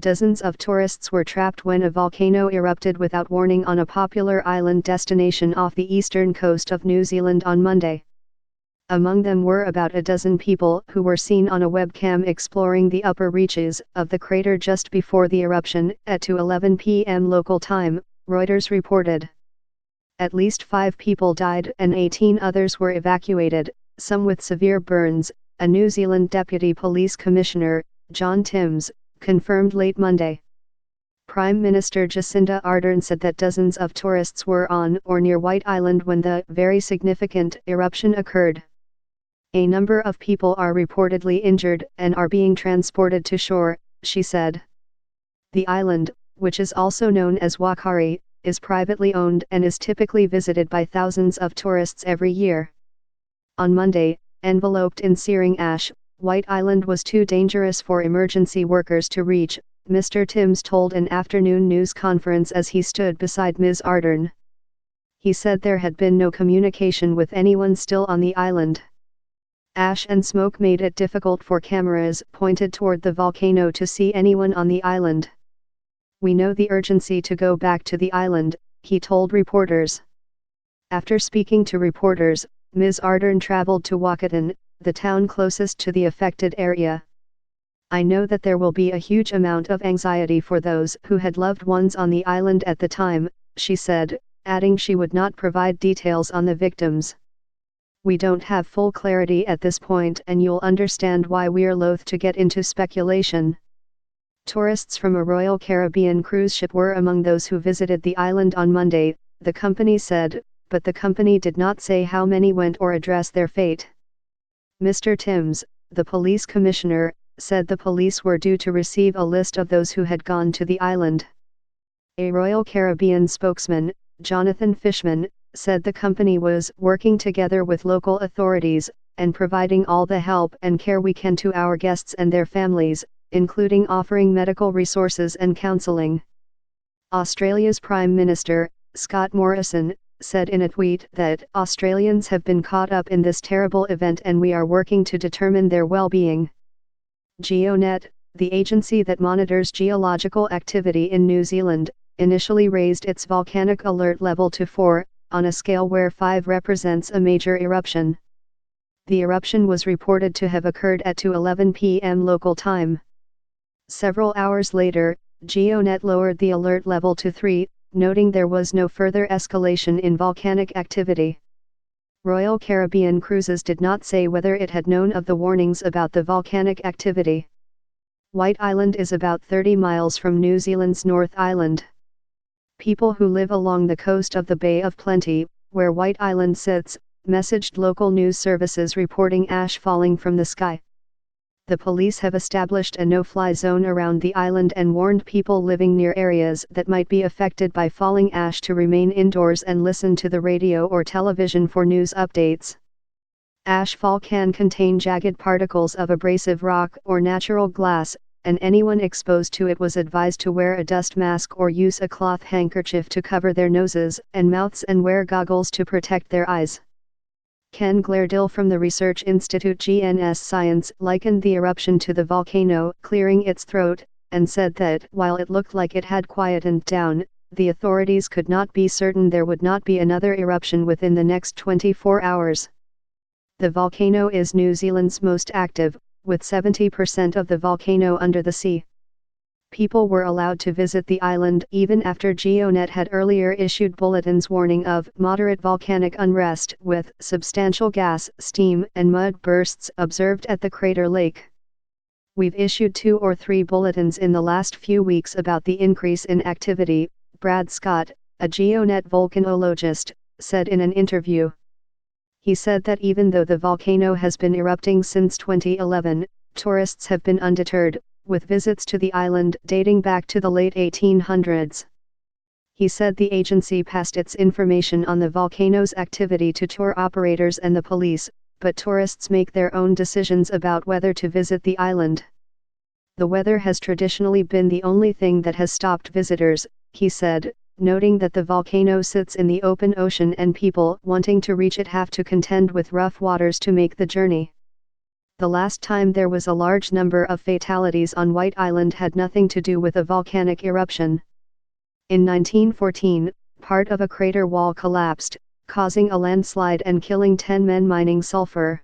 dozens of tourists were trapped when a volcano erupted without warning on a popular island destination off the eastern coast of New Zealand on Monday. Among them were about a dozen people who were seen on a webcam exploring the upper reaches of the crater just before the eruption at 2:11 p.m. local time, Reuters reported. At least 5 people died and 18 others were evacuated, some with severe burns, a New Zealand Deputy Police Commissioner, John Timms, confirmed late Monday. Prime Minister Jacinda Ardern said that dozens of tourists were on or near White Island when the very significant eruption occurred. A number of people are reportedly injured and are being transported to shore, she said. The island, which is also known as Wakari, is privately owned and is typically visited by thousands of tourists every year. On Monday, enveloped in searing ash, White Island was too dangerous for emergency workers to reach, Mr. Timms told an afternoon news conference as he stood beside Ms. Ardern. He said there had been no communication with anyone still on the island. Ash and smoke made it difficult for cameras pointed toward the volcano to see anyone on the island. We know the urgency to go back to the island, he told reporters. After speaking to reporters, Ms. Ardern traveled to Wakatan, the town closest to the affected area. I know that there will be a huge amount of anxiety for those who had loved ones on the island at the time, she said, adding she would not provide details on the victims. We don't have full clarity at this point and you'll understand why we're loath to get into speculation. Tourists from a Royal Caribbean cruise ship were among those who visited the island on Monday, the company said, but the company did not say how many went or address their fate. Mr. Timms, the police commissioner, said the police were due to receive a list of those who had gone to the island. A Royal Caribbean spokesman, Jonathan Fishman, said the company was working together with local authorities, and providing all the help and care we can to our guests and their families, including offering medical resources and counselling. Australia's Prime Minister, Scott Morrison, said in a tweet that Australians have been caught up in this terrible event and we are working to determine their well-being. GeoNet, the agency that monitors geological activity in New Zealand, initially raised its volcanic alert level to 4, on a scale where 5 represents a major eruption. The eruption was reported to have occurred at 2:11 p.m. local time. Several hours later, GeoNet lowered the alert level to 3, noting there was no further escalation in volcanic activity. Royal Caribbean Cruises did not say whether it had known of the warnings about the volcanic activity. White Island is about 30 miles from New Zealand's North Island. People who live along the coast of the Bay of Plenty, where White Island sits, messaged local news services reporting ash falling from the sky. The police have established a no-fly zone around the island and warned people living near areas that might be affected by falling ash to remain indoors and listen to the radio or television for news updates. Ashfall can contain jagged particles of abrasive rock or natural glass, and anyone exposed to it was advised to wear a dust mask or use a cloth handkerchief to cover their noses and mouths and wear goggles to protect their eyes. Ken Glairdale from the research institute GNS Science likened the eruption to the volcano clearing its throat, and said that while it looked like it had quietened down, the authorities could not be certain there would not be another eruption within the next 24 hours. The volcano is New Zealand's most active, with 70% of the volcano under the sea. People were allowed to visit the island even after GeoNet had earlier issued bulletins warning of moderate volcanic unrest with substantial gas, steam and mud bursts observed at the crater lake. We've issued 2 or 3 bulletins in the last few weeks about the increase in activity, Brad Scott, a GeoNet volcanologist, said in an interview. He said that even though the volcano has been erupting since 2011, tourists have been undeterred, with visits to the island dating back to the late 1800s. He said the agency passed its information on the volcano's activity to tour operators and the police, but tourists make their own decisions about whether to visit the island. The weather has traditionally been the only thing that has stopped visitors, he said, noting that the volcano sits in the open ocean and people wanting to reach it have to contend with rough waters to make the journey. the last time there was a large number of fatalities on White Island had nothing to do with a volcanic eruption. In 1914, part of a crater wall collapsed, causing a landslide and killing 10 men mining sulfur.